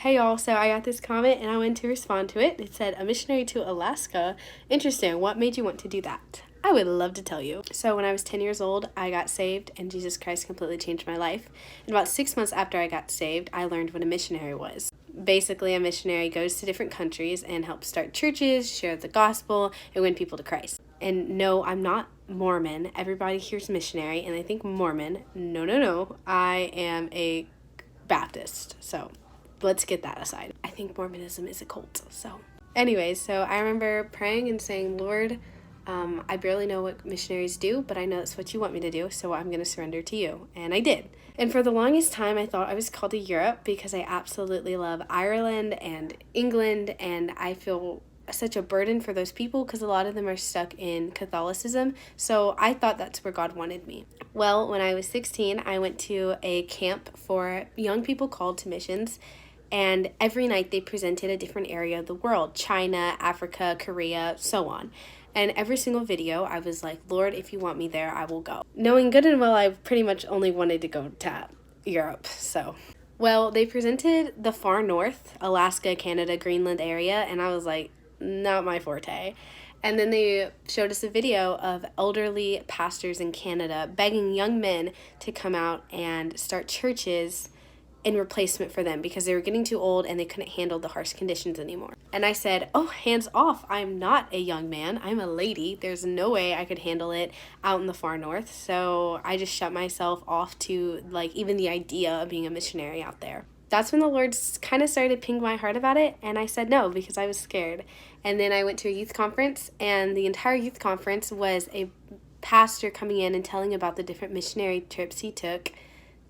Hey y'all, so I got this comment and I went to respond to it. It said, a missionary to Alaska. Interesting. What made you want to do that? I would love to tell you. So when I was 10 years old, I got saved and Jesus Christ completely changed my life. And about 6 months after I got saved, I learned what a missionary was. Basically, a missionary goes to different countries and helps start churches, share the gospel, and win people to Christ. And no, I'm not Mormon. Everybody here's missionary and they think Mormon. No. I am a Baptist. So let's get that aside. I think Mormonism is a cult. So anyways, so I remember praying and saying, Lord, I barely know what missionaries do, but I know that's what you want me to do, so I'm going to surrender to you. And I did. And for the longest time, I thought I was called to Europe because I absolutely love Ireland and England, and I feel such a burden for those people because a lot of them are stuck in Catholicism. So I thought that's where God wanted me. Well, when I was 16, I went to a camp for young people called to missions. And every night they presented a different area of the world: China, Africa, Korea, so on. And every single video, I was like, Lord, if you want me there, I will go. Knowing good and well, I pretty much only wanted to go to Europe. So, well, they presented the far north, Alaska, Canada, Greenland area. And I was like, not my forte. And then they showed us a video of elderly pastors in Canada begging young men to come out and start churches in replacement for them because they were getting too old and they couldn't handle the harsh conditions anymore. And I said, oh, hands off. I'm not a young man. I'm a lady. There's no way I could handle it out in the far north. So I just shut myself off to even the idea of being a missionary out there. That's when the Lord kind of started to ping my heart about it, and I said no because I was scared. And then I went to a youth conference, and the entire youth conference was a pastor coming in and telling about the different missionary trips he took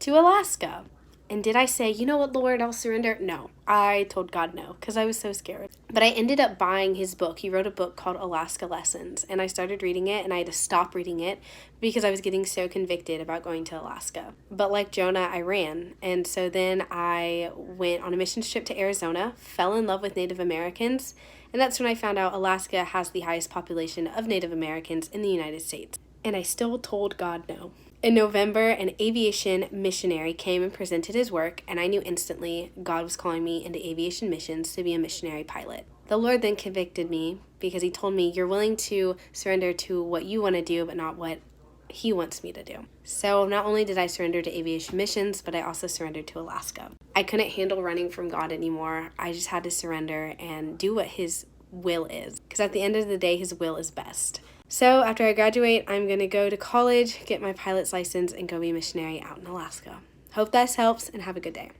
to Alaska. And did I say, you know what, Lord, I'll surrender? No. I told God no because I was so scared. But I ended up buying his book. He wrote a book called Alaska Lessons, and I started reading it, and I had to stop reading it because I was getting so convicted about going to Alaska. But like Jonah, I ran. And so then I went on a mission trip to Arizona, fell in love with Native Americans, and that's when I found out Alaska has the highest population of Native Americans in the United States. And I still told God no. In November, an aviation missionary came and presented his work, and I knew instantly God was calling me into aviation missions to be a missionary pilot. The Lord then convicted me because he told me, you're willing to surrender to what you want to do, but not what he wants me to do. So not only did I surrender to aviation missions, but I also surrendered to Alaska. I couldn't handle running from God anymore. I just had to surrender and do what his will is, because at the end of the day, his will is best. So after I graduate, I'm going to go to college, get my pilot's license, and go be a missionary out in Alaska. Hope this helps, and have a good day.